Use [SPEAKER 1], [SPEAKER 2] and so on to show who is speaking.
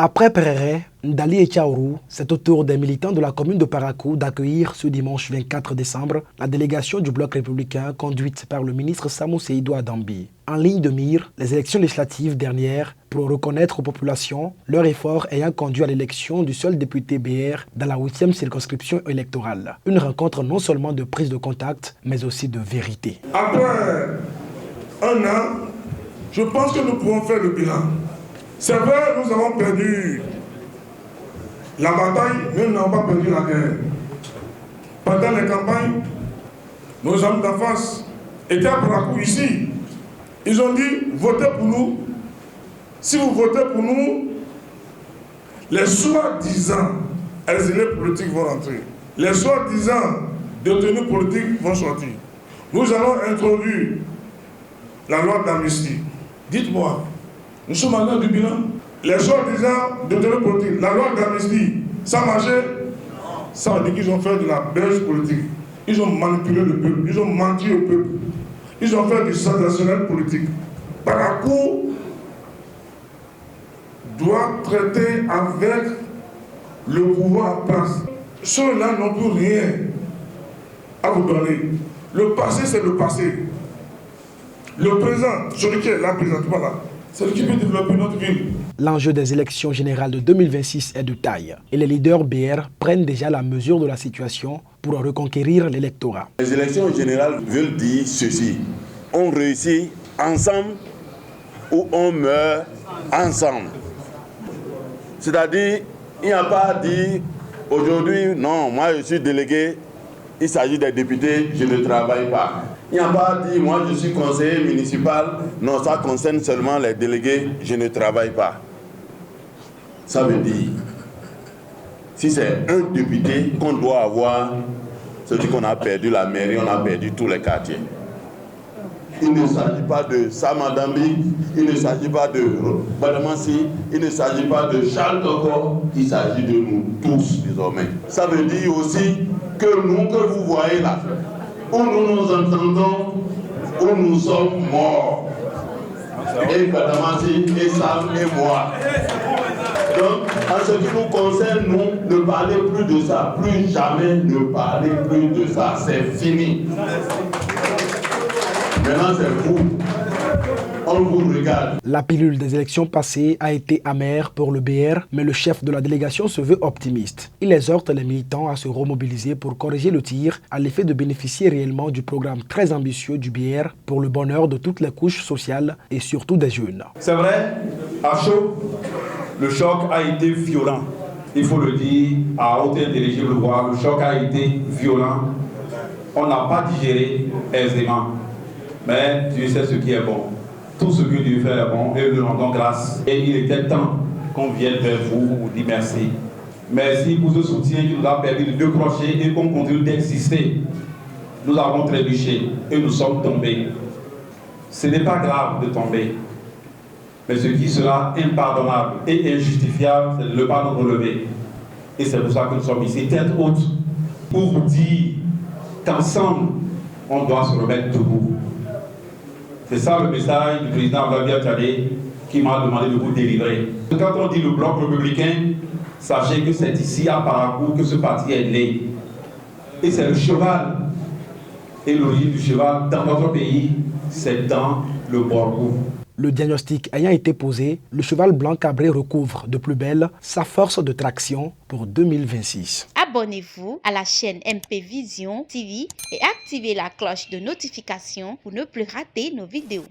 [SPEAKER 1] Après Pereret, Ndali et Tchaourou, c'est au tour des militants de la commune de Parakou d'accueillir ce dimanche 24 décembre la délégation du bloc républicain conduite par le ministre Samou Seydou Adambi. En ligne de mire, les élections législatives dernières pour reconnaître aux populations leur effort ayant conduit à l'élection du seul député BR dans la 8e circonscription électorale. Une rencontre non seulement de prise de contact, mais aussi de vérité.
[SPEAKER 2] Après un an, je pense que nous pouvons faire le bilan. C'est vrai, nous avons perdu la bataille, mais nous n'avons pas perdu la guerre. Pendant les campagnes, nos amis d'en face étaient à Parakou ici. Ils ont dit, votez pour nous. Si vous votez pour nous, les soi-disant exilés politiques vont rentrer. Les soi-disant détenus politiques vont sortir. Nous allons introduire la loi d'amnistie. Dites-moi, nous sommes en train du bilan. Les soi-disant détenus politiques, la loi d'amnistie, ça a marché? Ça veut dire qu'ils ont fait de la berge politique. Ils ont manipulé le peuple, ils ont menti au peuple. Ils ont fait du sensationnel politique. Parakou doit traiter avec le pouvoir en place. Ceux-là n'ont plus rien à vous donner. Le passé, c'est le passé. Le présent, celui qui est là, présentement là, c'est celui qui peut développer notre ville.
[SPEAKER 1] L'enjeu des élections générales de 2026 est de taille et les leaders BR prennent déjà la mesure de la situation pour reconquérir l'électorat.
[SPEAKER 3] Les élections générales veulent dire ceci: on réussit ensemble ou on meurt ensemble. C'est-à-dire, il n'y a pas à dire aujourd'hui, non, moi je suis délégué, il s'agit des députés, je ne travaille pas. Il n'y a pas à dire, moi je suis conseiller municipal, non, ça concerne seulement les délégués, je ne travaille pas. Ça veut dire, si c'est un député qu'on doit avoir, c'est-à-dire qu'on a perdu la mairie, on a perdu tous les quartiers. Il ne s'agit pas de Samadambi, il ne s'agit pas de Badamassi, il ne s'agit pas de Charles Toko, il s'agit de nous tous désormais. Ça veut dire aussi que nous, que vous voyez là, où nous nous entendons, où nous sommes morts. Et Badamassi, et Sam, et moi. Donc, en ce qui nous concerne, nous, ne parlez plus de ça, plus jamais ne parlez plus de ça, c'est fini. Maintenant, c'est vous. On vous regarde.
[SPEAKER 1] La pilule des élections passées a été amère pour le BR, mais le chef de la délégation se veut optimiste. Il exhorte les militants à se remobiliser pour corriger le tir à l'effet de bénéficier réellement du programme très ambitieux du BR pour le bonheur de toutes les couches sociales et surtout des jeunes.
[SPEAKER 4] C'est vrai, à chaud, le choc a été violent. Il faut le dire à haute intelligible voix, le choc a été violent. On n'a pas digéré aisément. Mais Dieu sait ce qui est bon. Tout ce que Dieu fait est bon et nous lui rendons grâce. Et il était temps qu'on vienne vers vous pour vous dire merci. Merci pour ce soutien qui nous a permis de décrocher et qu'on continue d'exister. Nous avons trébuché et nous sommes tombés. Ce n'est pas grave de tomber. Mais ce qui sera impardonnable et injustifiable, c'est de ne pas nous relever. Et c'est pour ça que nous sommes ici, tête haute, pour vous dire qu'ensemble, on doit se remettre debout. C'est ça le message du président Vladimir Tchadé qui m'a demandé de vous délivrer. Quand on dit le bloc républicain, sachez que c'est ici à Parakou que ce parti est né. Et c'est le cheval. Et l'origine du cheval dans notre pays, c'est dans le Borgou.
[SPEAKER 1] Le diagnostic ayant été posé, le cheval blanc cabré recouvre de plus belle sa force de traction pour 2026.
[SPEAKER 5] Abonnez-vous à la chaîne MP Vision TV et activez la cloche de notification pour ne plus rater nos vidéos.